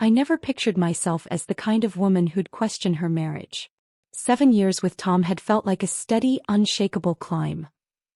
I never pictured myself as the kind of woman who'd question her marriage. 7 years with Tom had felt like a steady, unshakable climb.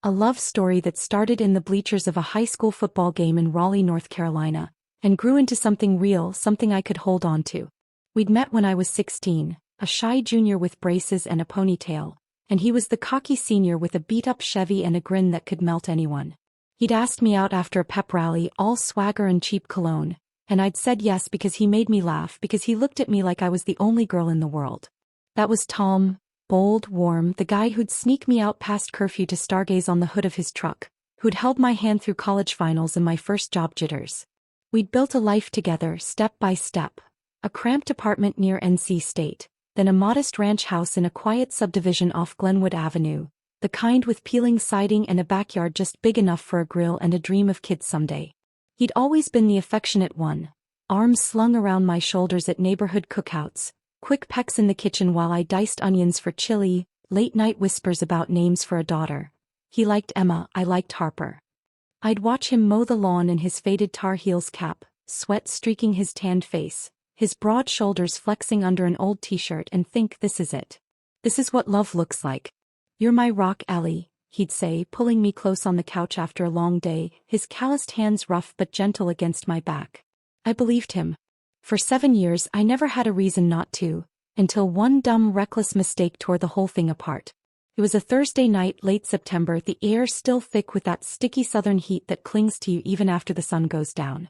A love story that started in the bleachers of a high school football game in Raleigh, North Carolina, and grew into something real, something I could hold on to. We'd met when I was 16, a shy junior with braces and a ponytail, and he was the cocky senior with a beat-up Chevy and a grin that could melt anyone. He'd asked me out after a pep rally, all swagger and cheap cologne, and I'd said yes because he made me laugh, because he looked at me like I was the only girl in the world. That was Tom, bold, warm, the guy who'd sneak me out past curfew to stargaze on the hood of his truck, who'd held my hand through college finals and my first job jitters. We'd built a life together, step by step. A cramped apartment near NC State, then a modest ranch house in a quiet subdivision off Glenwood Avenue, the kind with peeling siding and a backyard just big enough for a grill and a dream of kids someday. He'd always been the affectionate one, arms slung around my shoulders at neighborhood cookouts, quick pecks in the kitchen while I diced onions for chili, late-night whispers about names for a daughter. He liked Emma, I liked Harper. I'd watch him mow the lawn in his faded Tar Heels cap, sweat streaking his tanned face, his broad shoulders flexing under an old t-shirt, and think, this is it. This is what love looks like. You're my rock, Ellie, he'd say, pulling me close on the couch after a long day, his calloused hands rough but gentle against my back. I believed him. For 7 years I never had a reason not to, until one dumb, reckless mistake tore the whole thing apart. It was a Thursday night, late September, the air still thick with that sticky southern heat that clings to you even after the sun goes down.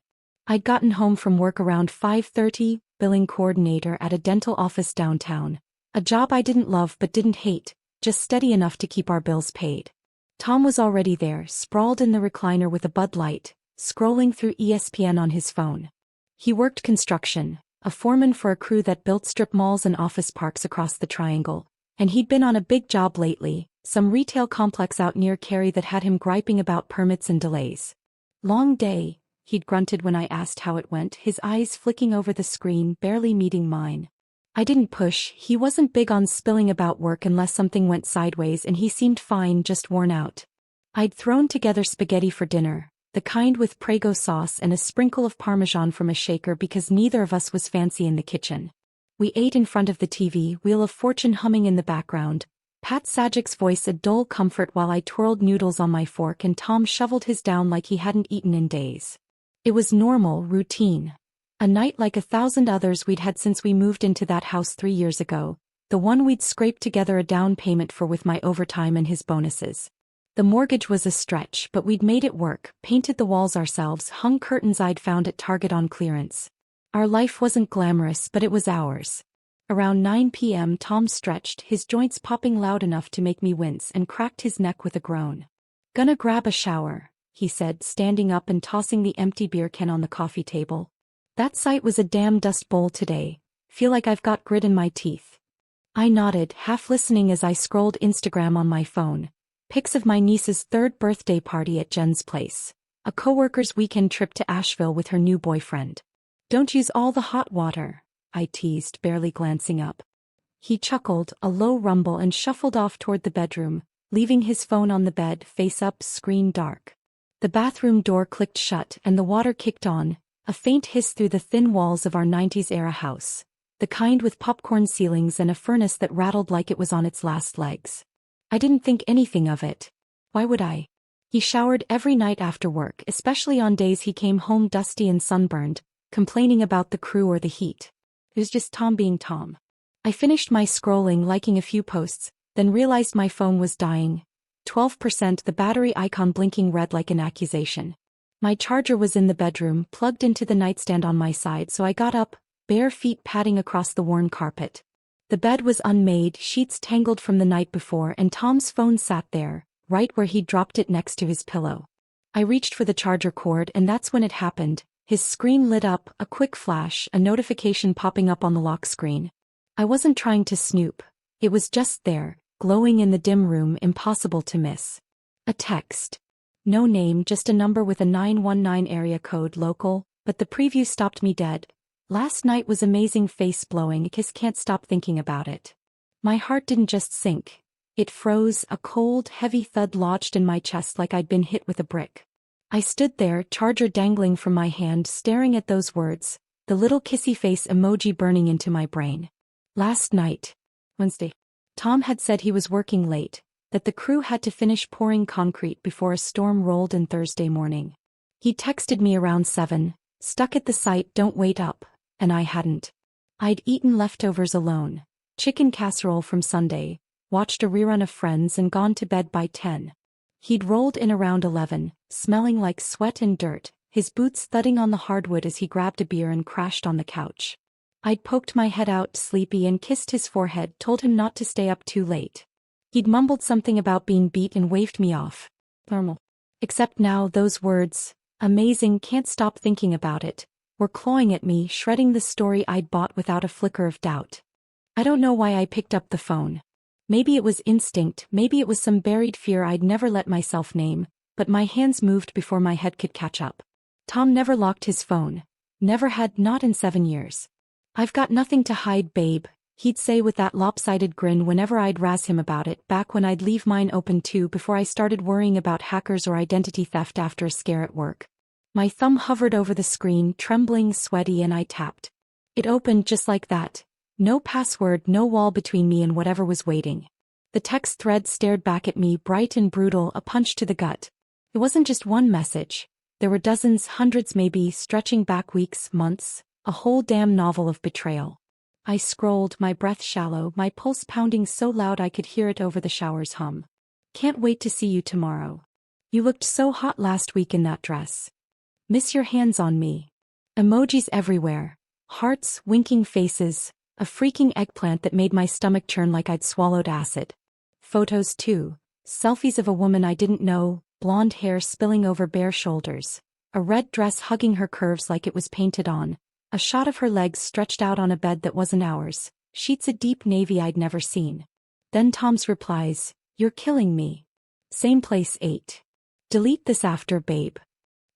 I'd gotten home from work around 5:30, billing coordinator at a dental office downtown, a job I didn't love but didn't hate, just steady enough to keep our bills paid. Tom was already there, sprawled in the recliner with a Bud Light, scrolling through ESPN on his phone. He worked construction, a foreman for a crew that built strip malls and office parks across the triangle, and he'd been on a big job lately, some retail complex out near Cary that had him griping about permits and delays. Long day, he'd grunted when I asked how it went, his eyes flicking over the screen, barely meeting mine. I didn't push, he wasn't big on spilling about work unless something went sideways, and he seemed fine, just worn out. I'd thrown together spaghetti for dinner, the kind with Prego sauce and a sprinkle of Parmesan from a shaker because neither of us was fancy in the kitchen. We ate in front of the TV, Wheel of Fortune humming in the background, Pat Sajak's voice a dull comfort while I twirled noodles on my fork and Tom shoveled his down like he hadn't eaten in days. It was normal, routine. A night like 1,000 others we'd had since we moved into that house 3 years ago, the one we'd scraped together a down payment for with my overtime and his bonuses. The mortgage was a stretch, but we'd made it work, painted the walls ourselves, hung curtains I'd found at Target on clearance. Our life wasn't glamorous, but it was ours. Around 9 p.m. Tom stretched, his joints popping loud enough to make me wince, and cracked his neck with a groan. "Gonna grab a shower," he said, standing up and tossing the empty beer can on the coffee table. "That site was a damn dust bowl today. Feel like I've got grit in my teeth." I nodded, half listening as I scrolled Instagram on my phone. Pics of my niece's 3rd birthday party at Jen's place. A coworker's weekend trip to Asheville with her new boyfriend. "Don't use all the hot water," I teased, barely glancing up. He chuckled, a low rumble, and shuffled off toward the bedroom, leaving his phone on the bed, face up, screen dark. The bathroom door clicked shut and the water kicked on, a faint hiss through the thin walls of our 90s-era house, the kind with popcorn ceilings and a furnace that rattled like it was on its last legs. I didn't think anything of it. Why would I? He showered every night after work, especially on days he came home dusty and sunburned, complaining about the crew or the heat. It was just Tom being Tom. I finished my scrolling, liking a few posts, then realized my phone was dying. 12%, the battery icon blinking red like an accusation. My charger was in the bedroom, plugged into the nightstand on my side, so I got up, bare feet padding across the worn carpet. The bed was unmade, sheets tangled from the night before, and Tom's phone sat there, right where he'd dropped it next to his pillow. I reached for the charger cord, and that's when it happened. His screen lit up, a quick flash, a notification popping up on the lock screen. I wasn't trying to snoop. It was just there, glowing in the dim room, impossible to miss. A text. No name, just a number with a 919 area code, local, but the preview stopped me dead. "Last night was amazing, face blowing, can't stop thinking about it." My heart didn't just sink. It froze, a cold, heavy thud lodged in my chest like I'd been hit with a brick. I stood there, charger dangling from my hand, staring at those words, The little kissy face emoji burning into my brain. Last night, Wednesday, Tom had said he was working late, that the crew had to finish pouring concrete before a storm rolled in Thursday morning. He texted me around 7, "Stuck at the site, don't wait up," and I hadn't. I'd eaten leftovers alone, chicken casserole from Sunday, watched a rerun of Friends and gone to bed by 10. He'd rolled in around 11, smelling like sweat and dirt, his boots thudding on the hardwood as he grabbed a beer and crashed on the couch. I'd poked my head out sleepy and kissed his forehead, told him not to stay up too late. He'd mumbled something about being beat and waved me off. Normal. Except now those words, amazing, can't stop thinking about it, were clawing at me, shredding the story I'd bought without a flicker of doubt. I don't know why I picked up the phone. Maybe it was instinct, maybe it was some buried fear I'd never let myself name, but my hands moved before my head could catch up. Tom never locked his phone. Never had, not in 7 years. "I've got nothing to hide, babe," he'd say with that lopsided grin whenever I'd razz him about it, back when I'd leave mine open too before I started worrying about hackers or identity theft after a scare at work. My thumb hovered over the screen, trembling, sweaty, and I tapped. It opened just like that. No password, no wall between me and whatever was waiting. The text thread stared back at me, bright and brutal, a punch to the gut. It wasn't just one message. There were dozens, hundreds maybe, stretching back weeks, months, a whole damn novel of betrayal. I scrolled, my breath shallow, my pulse pounding so loud I could hear it over the shower's hum. "Can't wait to see you tomorrow. You looked so hot last week in that dress. Miss your hands on me." Emojis everywhere. Hearts, winking faces, a freaking eggplant that made my stomach churn like I'd swallowed acid. Photos too. Selfies of a woman I didn't know, blonde hair spilling over bare shoulders. A red dress hugging her curves like it was painted on. A shot of her legs stretched out on a bed that wasn't ours. Sheets of deep navy I'd never seen. Then Tom's replies, "You're killing me. Same place 8. Delete this after, babe.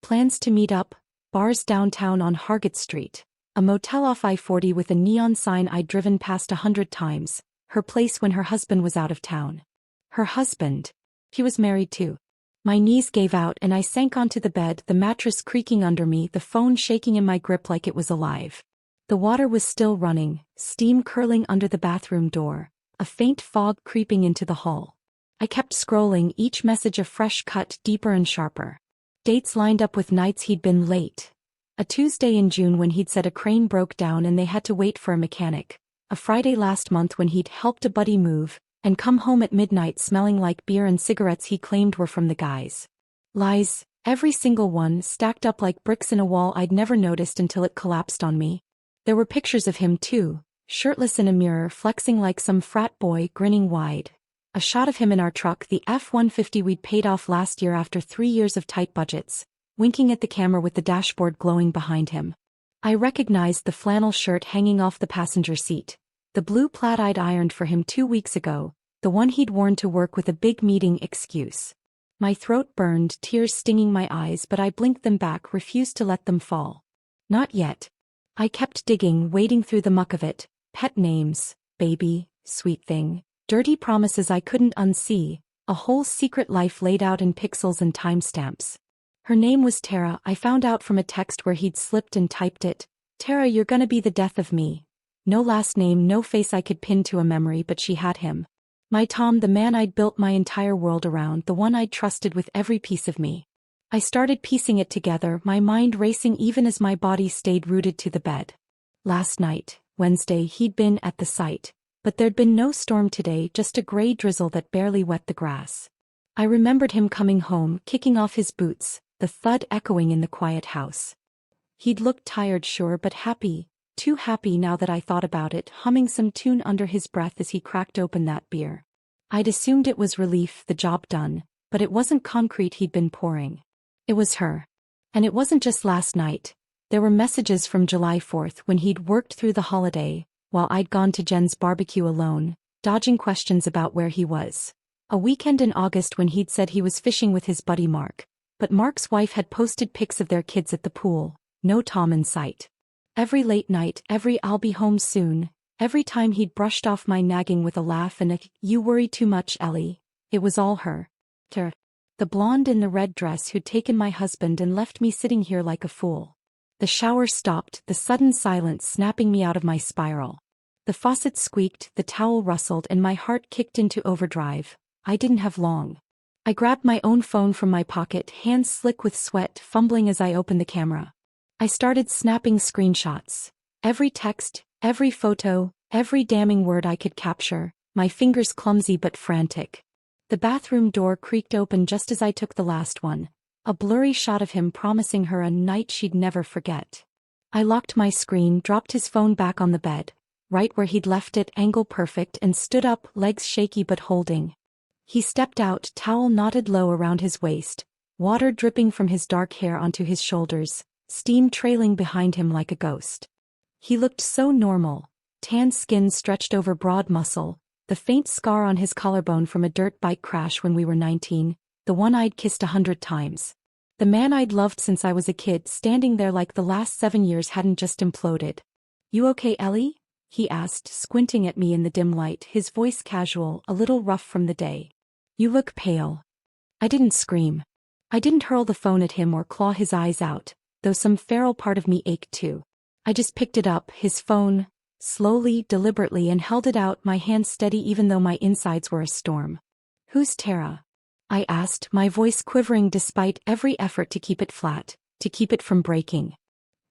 Plans to meet up, bars downtown on Hargett Street. A motel off I-40 with a neon sign I'd driven past 100 times. Her place when her husband was out of town." Her husband. He was married too. My knees gave out and I sank onto the bed, the mattress creaking under me, the phone shaking in my grip like it was alive. The water was still running, steam curling under the bathroom door, a faint fog creeping into the hall. I kept scrolling, each message a fresh cut, deeper and sharper. Dates lined up with nights he'd been late. A Tuesday in June when he'd said a crane broke down and they had to wait for a mechanic. A Friday last month when he'd helped a buddy move, and come home at midnight smelling like beer and cigarettes he claimed were from the guys. Lies, every single one, stacked up like bricks in a wall I'd never noticed until it collapsed on me. There were pictures of him too, shirtless in a mirror, flexing like some frat boy, grinning wide. A shot of him in our truck, the F-150 we'd paid off last year after 3 years of tight budgets, winking at the camera with the dashboard glowing behind him. I recognized the flannel shirt hanging off the passenger seat, the blue plaid I'd ironed for him 2 weeks ago, the one he'd worn to work with a big meeting excuse. My throat burned, tears stinging my eyes, but I blinked them back, refused to let them fall. Not yet. I kept digging, wading through the muck of it, pet names, baby, sweet thing, dirty promises I couldn't unsee, a whole secret life laid out in pixels and timestamps. Her name was Tara, I found out from a text where he'd slipped and typed it. "Tara, you're gonna be the death of me." No last name, no face I could pin to a memory, but she had him. My Tom, the man I'd built my entire world around, the one I'd trusted with every piece of me. I started piecing it together, my mind racing even as my body stayed rooted to the bed. Last night, Wednesday, he'd been at the site, but there'd been no storm today, just a gray drizzle that barely wet the grass. I remembered him coming home, kicking off his boots, the thud echoing in the quiet house. He'd looked tired, sure, but happy, too happy now that I thought about it, humming some tune under his breath as he cracked open that beer. I'd assumed it was relief, the job done, but it wasn't concrete he'd been pouring. It was her. And it wasn't just last night. There were messages from July 4th when he'd worked through the holiday, while I'd gone to Jen's barbecue alone, dodging questions about where he was. A weekend in August when he'd said he was fishing with his buddy Mark, but Mark's wife had posted pics of their kids at the pool, no Tom in sight. Every late night, every "I'll be home soon," every time he'd brushed off my nagging with a laugh and a "You worry too much, Ellie," it was all her. Tara. The blonde in the red dress who'd taken my husband and left me sitting here like a fool. The shower stopped, the sudden silence snapping me out of my spiral. The faucet squeaked, the towel rustled, and my heart kicked into overdrive. I didn't have long. I grabbed my own phone from my pocket, hands slick with sweat, fumbling as I opened the camera. I started snapping screenshots. Every text, every photo, every damning word I could capture, my fingers clumsy but frantic. The bathroom door creaked open just as I took the last one, a blurry shot of him promising her a night she'd never forget. I locked my screen, dropped his phone back on the bed, right where he'd left it, angle perfect, and stood up, legs shaky but holding. He stepped out, towel knotted low around his waist, water dripping from his dark hair onto his shoulders, steam trailing behind him like a ghost. He looked so normal, tan skin stretched over broad muscle, the faint scar on his collarbone from a dirt bike crash when we were 19, the one I'd kissed 100 times. The man I'd loved since I was a kid, standing there like the last 7 years hadn't just imploded. "You okay, Ellie?" he asked, squinting at me in the dim light, his voice casual, a little rough from the day. "You look pale." I didn't scream. I didn't hurl the phone at him or claw his eyes out, though some feral part of me ached too. I just picked it up, his phone, slowly, deliberately, and held it out, my hand steady even though my insides were a storm. "Who's Tara?" I asked, my voice quivering despite every effort to keep it flat, to keep it from breaking.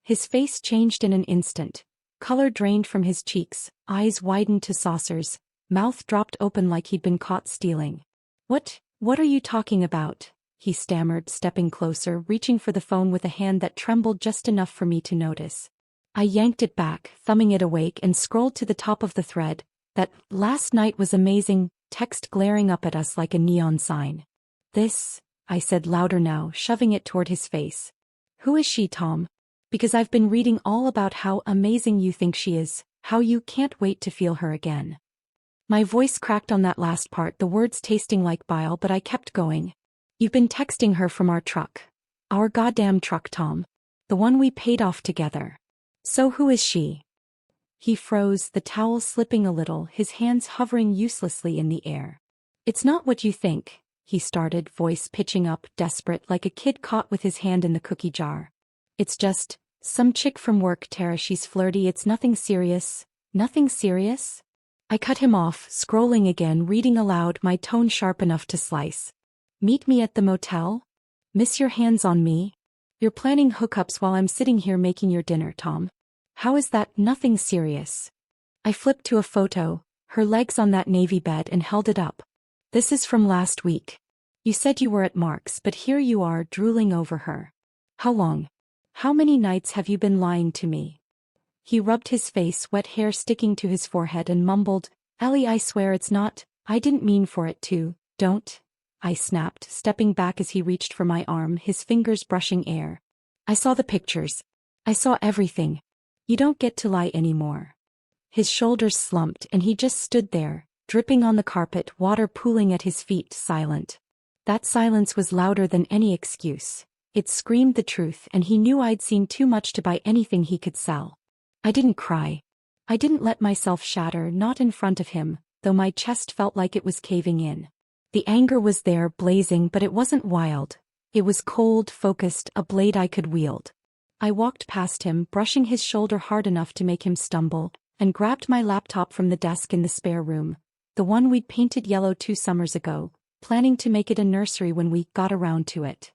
His face changed in an instant. Color drained from his cheeks, eyes widened to saucers, mouth dropped open like he'd been caught stealing. What are you talking about?" he stammered, stepping closer, reaching for the phone with a hand that trembled just enough for me to notice. I yanked it back, thumbing it awake, and scrolled to the top of the thread. That "last night was amazing" text glaring up at us like a neon sign. "This," I said louder now, shoving it toward his face. "Who is she, Tom? Because I've been reading all about how amazing you think she is, how you can't wait to feel her again." My voice cracked on that last part, the words tasting like bile, but I kept going. "You've been texting her from our truck. Our goddamn truck, Tom. The one we paid off together. So who is she?" He froze, the towel slipping a little, his hands hovering uselessly in the air. "It's not what you think," he started, voice pitching up, desperate, like a kid caught with his hand in the cookie jar. "It's just some chick from work, Tara. She's flirty. It's nothing serious." "Nothing serious?" I cut him off, scrolling again, reading aloud, my tone sharp enough to slice. "Meet me at the motel? Miss your hands on me? You're planning hookups while I'm sitting here making your dinner, Tom. How is that nothing serious?" I flipped to a photo, her legs on that navy bed, and held it up. "This is from last week. You said you were at Mark's, but here you are, drooling over her. How long? How many nights have you been lying to me?" He rubbed his face, wet hair sticking to his forehead, and mumbled, "Ellie, I swear it's not. I didn't mean for it to. Don't." I snapped, stepping back as he reached for my arm, his fingers brushing air. "I saw the pictures. I saw everything. You don't get to lie anymore." His shoulders slumped, and he just stood there, dripping on the carpet, water pooling at his feet, silent. That silence was louder than any excuse. It screamed the truth, and he knew I'd seen too much to buy anything he could sell. I didn't cry. I didn't let myself shatter, not in front of him, though my chest felt like it was caving in. The anger was there, blazing, but it wasn't wild. It was cold, focused, a blade I could wield. I walked past him, brushing his shoulder hard enough to make him stumble, and grabbed my laptop from the desk in the spare room, the one we'd painted yellow 2 summers ago, planning to make it a nursery when we got around to it.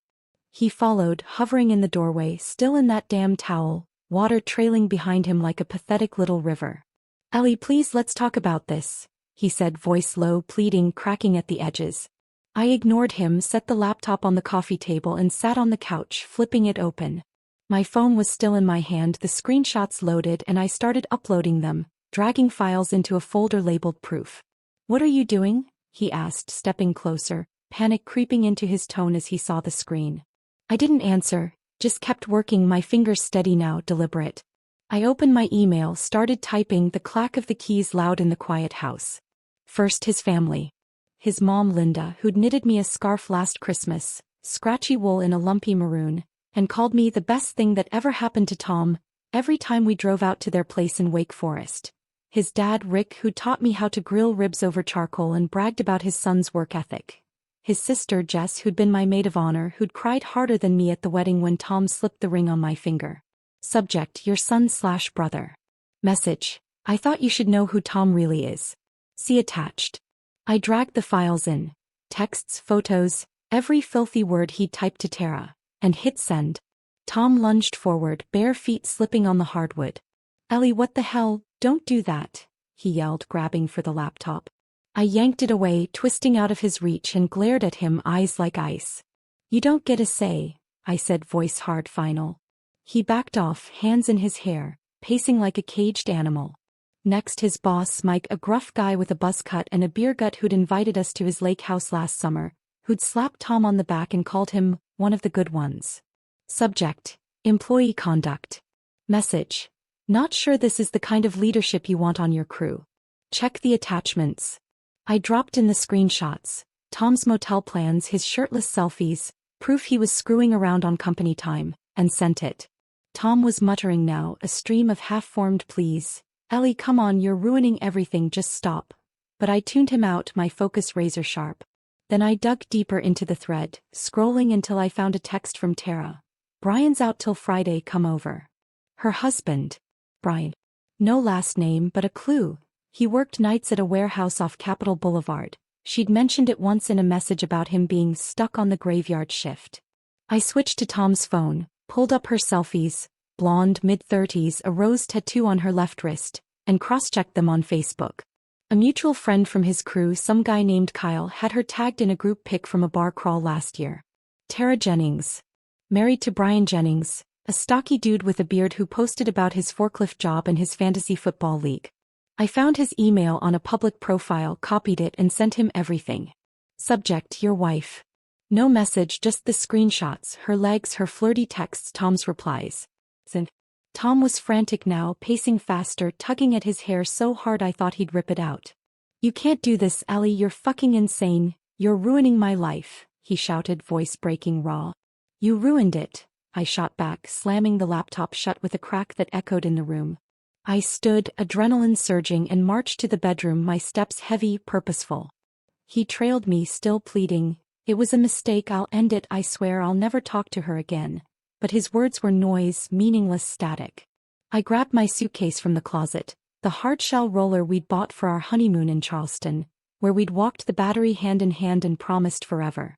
He followed, hovering in the doorway, still in that damn towel, water trailing behind him like a pathetic little river. "Ellie, please, let's talk about this," he said, voice low, pleading, cracking at the edges. I ignored him, set the laptop on the coffee table, and sat on the couch, flipping it open. My phone was still in my hand, the screenshots loaded, and I started uploading them, dragging files into a folder labeled proof. "What are you doing?" he asked, stepping closer, panic creeping into his tone as he saw the screen. I didn't answer, just kept working, my fingers steady now, deliberate. I opened my email, started typing, the clack of the keys loud in the quiet house. First his family. His mom Linda, who'd knitted me a scarf last Christmas, scratchy wool in a lumpy maroon, and called me the best thing that ever happened to Tom, every time we drove out to their place in Wake Forest. His dad Rick, who taught me how to grill ribs over charcoal and bragged about his son's work ethic. His sister Jess, who'd been my maid of honor, who'd cried harder than me at the wedding when Tom slipped the ring on my finger. Subject: your son/brother. Message: I thought you should know who Tom really is. See attached. I dragged the files in. Texts, photos, every filthy word he typed to Tara, and hit send. Tom lunged forward, bare feet slipping on the hardwood. Ellie, what the hell, don't do that, he yelled, grabbing for the laptop. I yanked it away, twisting out of his reach, and glared at him, eyes like ice. You don't get a say, I said, voice hard final. He backed off, hands in his hair, pacing like a caged animal. Next, his boss, Mike, a gruff guy with a buzz cut and a beer gut who'd invited us to his lake house last summer, who'd slapped Tom on the back and called him one of the good ones. Subject: employee conduct. Message: not sure this is the kind of leadership you want on your crew. Check the attachments. I dropped in the screenshots, Tom's motel plans, his shirtless selfies, proof he was screwing around on company time, and sent it. Tom was muttering now, a stream of half-formed pleas. Ellie, come on, you're ruining everything, just stop. But I tuned him out, my focus razor sharp. Then I dug deeper into the thread, scrolling until I found a text from Tara. Brian's out till Friday, come over. Her husband. Brian. No last name, but a clue. He worked nights at a warehouse off Capitol Boulevard. She'd mentioned it once in a message about him being stuck on the graveyard shift. I switched to Tom's phone, pulled up her selfies, blonde, mid-30s, a rose tattoo on her left wrist, and cross-checked them on Facebook. A mutual friend from his crew, some guy named Kyle, had her tagged in a group pic from a bar crawl last year. Tara Jennings. Married to Brian Jennings, a stocky dude with a beard who posted about his forklift job and his fantasy football league. I found his email on a public profile, copied it, and sent him everything. Subject: your wife. No message, just the screenshots, her legs, her flirty texts, Tom's replies. Tom was frantic now, pacing faster, tugging at his hair so hard I thought he'd rip it out. You can't do this, Ellie, you're fucking insane, you're ruining my life, he shouted, voice breaking raw. You ruined it, I shot back, slamming the laptop shut with a crack that echoed in the room. I stood, adrenaline surging, and marched to the bedroom, my steps heavy, purposeful. He trailed me, still pleading. It was a mistake, I'll end it, I swear I'll never talk to her again. But his words were noise, meaningless static. I grabbed my suitcase from the closet, the hard-shell roller we'd bought for our honeymoon in Charleston, where we'd walked the Battery hand in hand and promised forever.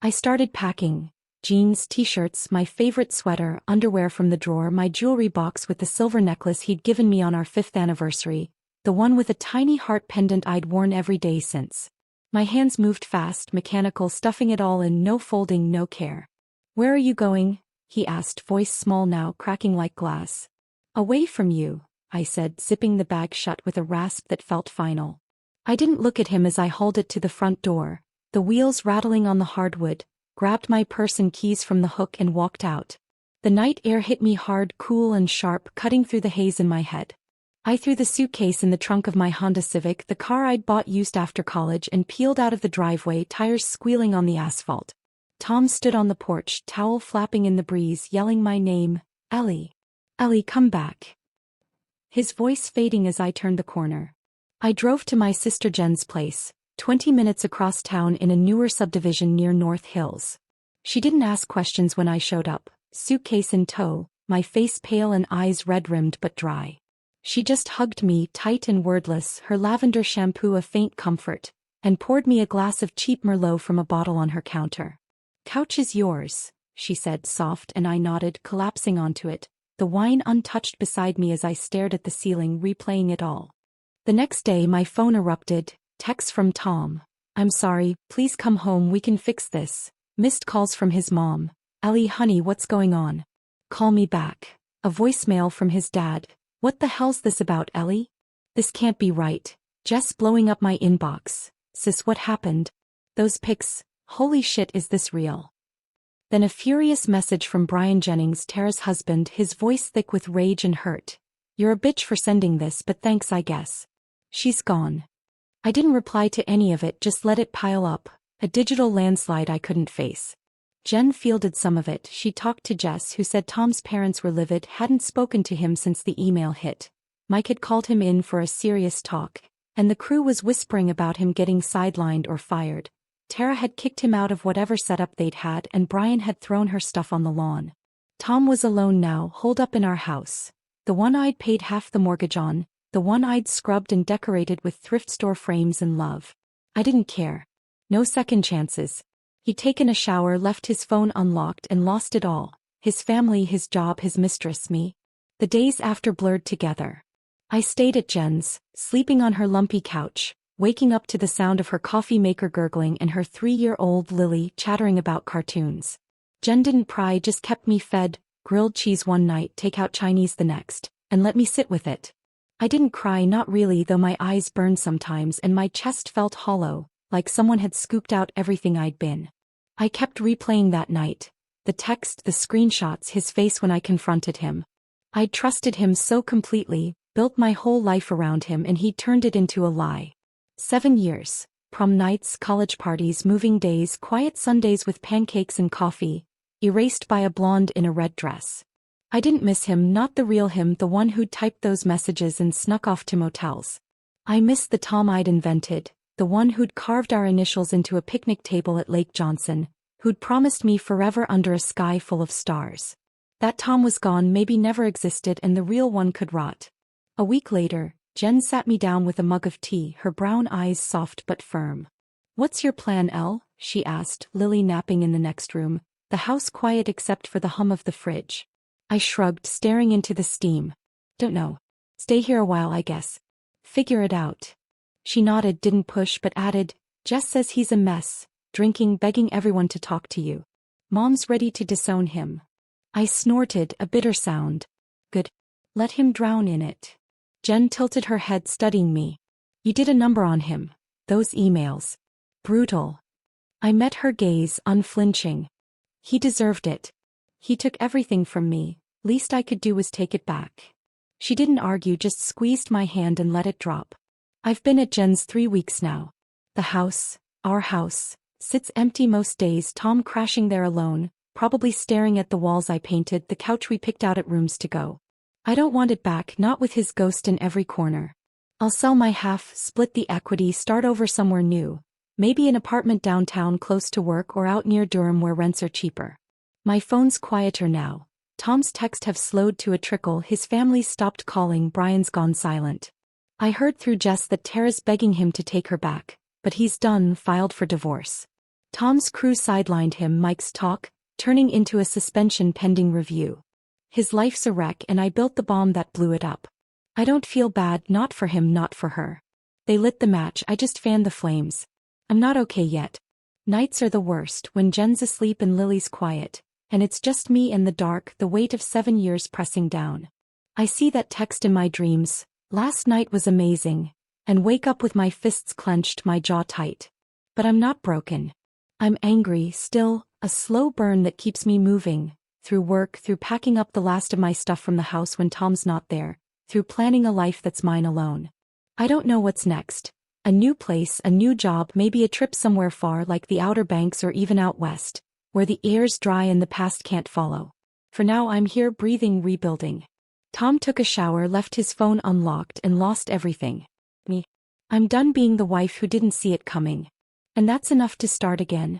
I started packing. Jeans, t-shirts, my favorite sweater, underwear from the drawer, my jewelry box with the silver necklace he'd given me on our 5th anniversary, the one with a tiny heart pendant I'd worn every day since. My hands moved fast, mechanical, stuffing it all in, no folding, no care. Where are you going? He asked, voice small now, cracking like glass. Away from you, I said, zipping the bag shut with a rasp that felt final. I didn't look at him as I hauled it to the front door, the wheels rattling on the hardwood, grabbed my purse and keys from the hook and walked out. The night air hit me hard, cool and sharp, cutting through the haze in my head. I threw the suitcase in the trunk of my Honda Civic, the car I'd bought used after college, and peeled out of the driveway, tires squealing on the asphalt. Tom stood on the porch, towel flapping in the breeze, yelling my name, Ellie. Ellie, come back. His voice fading as I turned the corner. I drove to my sister Jen's place, 20 minutes across town in a newer subdivision near North Hills. She didn't ask questions when I showed up, suitcase in tow, my face pale and eyes red-rimmed but dry. She just hugged me, tight and wordless, her lavender shampoo a faint comfort, and poured me a glass of cheap Merlot from a bottle on her counter. Couch is yours, she said, soft, and I nodded, collapsing onto it, the wine untouched beside me as I stared at the ceiling, replaying it all. The next day my phone erupted, text from Tom. I'm sorry, please come home, we can fix this. Missed calls from his mom. Ellie, honey, what's going on? Call me back. A voicemail from his dad. What the hell's this about, Ellie? This can't be right. Jess blowing up my inbox. Sis, what happened? Those pics, holy shit, is this real? Then a furious message from Brian Jennings, Tara's husband, his voice thick with rage and hurt. You're a bitch for sending this, but thanks, I guess. She's gone. I didn't reply to any of it, just let it pile up, a digital landslide I couldn't face. Jen fielded some of it. She talked to Jess, who said Tom's parents were livid, hadn't spoken to him since the email hit. Mike had called him in for a serious talk, and the crew was whispering about him getting sidelined or fired. Tara had kicked him out of whatever setup they'd had, and Brian had thrown her stuff on the lawn. Tom was alone now, holed up in our house. The one I'd paid half the mortgage on, the one I'd scrubbed and decorated with thrift store frames and love. I didn't care. No second chances. He'd taken a shower, left his phone unlocked and lost it all. His family, his job, his mistress, me. The days after blurred together. I stayed at Jen's, sleeping on her lumpy couch, waking up to the sound of her coffee maker gurgling and her 3-year-old Lily chattering about cartoons. Jen didn't pry, just kept me fed, grilled cheese one night, takeout Chinese the next, and let me sit with it. I didn't cry, not really, though my eyes burned sometimes and my chest felt hollow, like someone had scooped out everything I'd been. I kept replaying that night. The text, the screenshots, his face when I confronted him. I'd trusted him so completely, built my whole life around him, and he'd turned it into a lie. 7 years. Prom nights, college parties, moving days, quiet Sundays with pancakes and coffee, erased by a blonde in a red dress. I didn't miss him, not the real him, the one who'd typed those messages and snuck off to motels. I missed the Tom I'd invented, the one who'd carved our initials into a picnic table at Lake Johnson, who'd promised me forever under a sky full of stars. That Tom was gone, maybe never existed, and the real one could rot. A week later, Jen sat me down with a mug of tea, her brown eyes soft but firm. "What's your plan, Elle?" she asked, Lily napping in the next room, the house quiet except for the hum of the fridge. I shrugged, staring into the steam. "Don't know. Stay here a while, I guess. Figure it out." She nodded, didn't push, but added, "Jess says he's a mess, drinking, begging everyone to talk to you. Mom's ready to disown him." I snorted, a bitter sound. "Good. Let him drown in it." Jen tilted her head, studying me. "You did a number on him. Those emails. Brutal." I met her gaze, unflinching. "He deserved it. He took everything from me. Least I could do was take it back." She didn't argue, just squeezed my hand and let it drop. I've been at Jen's 3 weeks now. The house, our house, sits empty most days, Tom crashing there alone, probably staring at the walls I painted, the couch we picked out at Rooms to Go. I don't want it back, not with his ghost in every corner. I'll sell my half, split the equity, start over somewhere new. Maybe an apartment downtown close to work or out near Durham where rents are cheaper. My phone's quieter now. Tom's texts have slowed to a trickle, his family stopped calling, Brian's gone silent. I heard through Jess that Tara's begging him to take her back, but he's done, filed for divorce. Tom's crew sidelined him, Mike's talk, turning into a suspension pending review. His life's a wreck and I built the bomb that blew it up. I don't feel bad, not for him, not for her. They lit the match, I just fanned the flames. I'm not okay yet. Nights are the worst, when Jen's asleep and Lily's quiet, and it's just me and the dark, the weight of 7 years pressing down. I see that text in my dreams, "Last night was amazing," and wake up with my fists clenched, my jaw tight. But I'm not broken. I'm angry, still, a slow burn that keeps me moving. Through work, through packing up the last of my stuff from the house when Tom's not there, through planning a life that's mine alone. I don't know what's next. A new place, a new job, maybe a trip somewhere far like the Outer Banks or even out west, where the air's dry and the past can't follow. For now I'm here, breathing, rebuilding. Tom took a shower, left his phone unlocked and lost everything. Me. I'm done being the wife who didn't see it coming. And that's enough to start again.